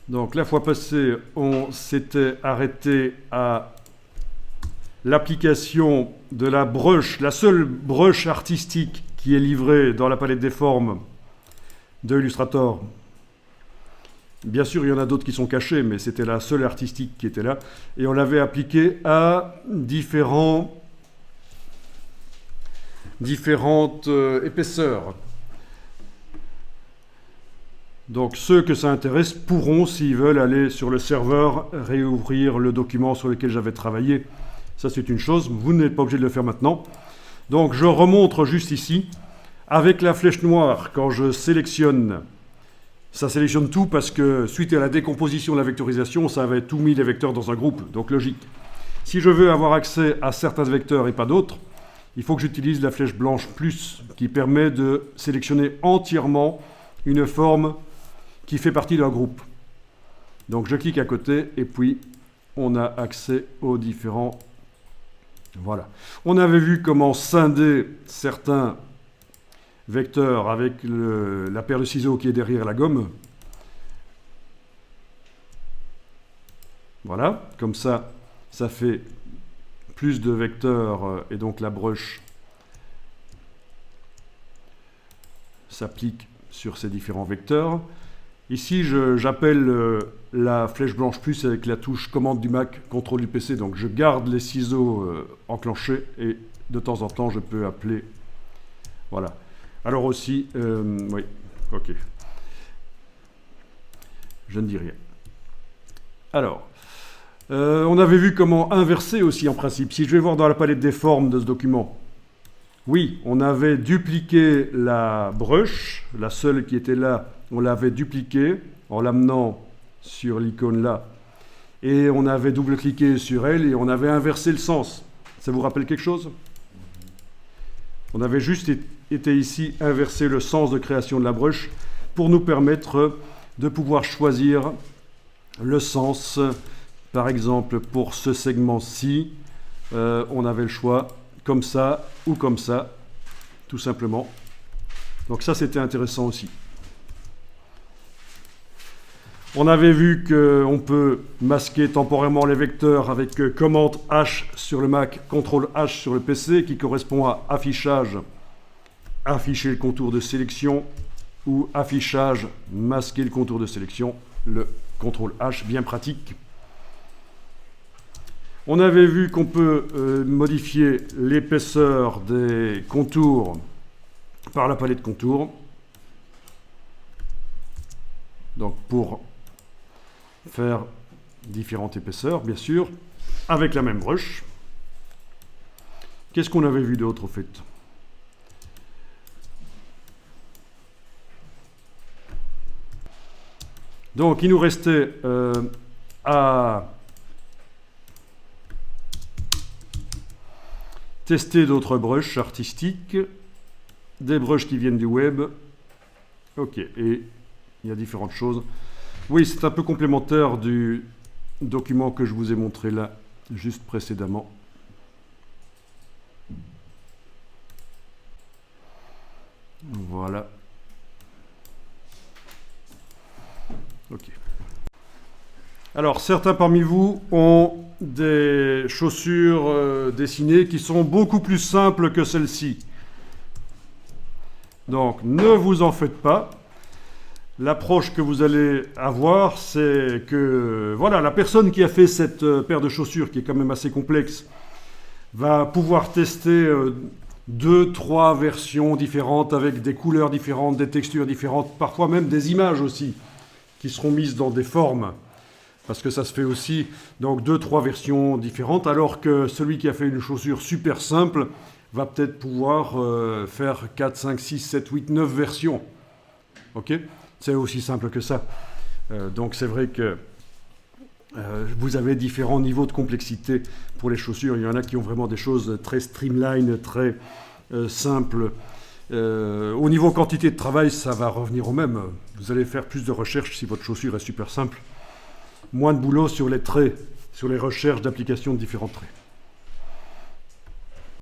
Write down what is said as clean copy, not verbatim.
Donc la fois passée, on s'était arrêté à l'application de la brush, la seule brush artistique qui est livrée dans la palette des formes de Illustrator. Bien sûr, il y en a d'autres qui sont cachés, mais c'était la seule artistique qui était là. Et on l'avait appliquée à différentes épaisseurs. Donc ceux que ça intéresse pourront, s'ils veulent, aller sur le serveur, réouvrir le document sur lequel j'avais travaillé. Ça, c'est une chose. Vous n'êtes pas obligé de le faire maintenant. Donc je remontre juste ici. Avec la flèche noire, quand je sélectionne, ça sélectionne tout parce que suite à la décomposition de la vectorisation, ça avait tout mis les vecteurs dans un groupe, donc logique. Si je veux avoir accès à certains vecteurs et pas d'autres, il faut que j'utilise la flèche blanche plus qui permet de sélectionner entièrement une forme qui fait partie d'un groupe. Donc je clique à côté et puis on a accès aux différents... Voilà. On avait vu comment scinder certains vecteurs avec la paire de ciseaux qui est derrière la gomme. Voilà, comme ça, ça fait plus de vecteurs et donc la brush s'applique sur ces différents vecteurs. Ici, j'appelle la flèche blanche plus avec la touche commande du Mac, contrôle du PC. Donc je garde les ciseaux enclenchés et de temps en temps, je peux appeler. Voilà. Alors aussi, oui, ok. Je ne dis rien. Alors, on avait vu comment inverser aussi en principe. Si je vais voir dans la palette des formes de ce document, oui, on avait dupliqué la brush, la seule qui était là, on l'avait dupliquée en l'amenant sur l'icône là. Et on avait double-cliqué sur elle et on avait inversé le sens. Ça vous rappelle quelque chose? On avait juste été ici inverser le sens de création de la brush pour nous permettre de pouvoir choisir le sens. Par exemple, pour ce segment-ci, on avait le choix comme ça ou comme ça, tout simplement. Donc ça, c'était intéressant aussi. On avait vu qu'on peut masquer temporairement les vecteurs avec commande H sur le Mac, CTRL H sur le PC, qui correspond à affichage, afficher le contour de sélection, ou affichage, masquer le contour de sélection, le CTRL H, bien pratique. On avait vu qu'on peut modifier l'épaisseur des contours par la palette contours. Donc pour faire différentes épaisseurs, bien sûr, avec la même brush. Qu'est-ce qu'on avait vu d'autre au fait? Donc il nous restait à tester d'autres brushes artistiques, des brushes qui viennent du web. Ok, et il y a différentes choses. Oui, c'est un peu complémentaire du document que je vous ai montré là, juste précédemment. Voilà. Ok. Alors, certains parmi vous ont des chaussures dessinées qui sont beaucoup plus simples que celles-ci. Donc, ne vous en faites pas. L'approche que vous allez avoir, c'est que voilà, la personne qui a fait cette paire de chaussures, qui est quand même assez complexe, va pouvoir tester 2-3 versions différentes avec des couleurs différentes, des textures différentes, parfois même des images aussi, qui seront mises dans des formes. Parce que ça se fait aussi, donc 2-3 versions différentes, alors que celui qui a fait une chaussure super simple va peut-être pouvoir faire 4, 5, 6, 7, 8, 9 versions. Ok ? C'est aussi simple que ça. Donc c'est vrai que vous avez différents niveaux de complexité pour les chaussures. Il y en a qui ont vraiment des choses très streamline, très simples. Au niveau quantité de travail, ça va revenir au même. Vous allez faire plus de recherches si votre chaussure est super simple. Moins de boulot sur les traits, sur les recherches d'application de différents traits.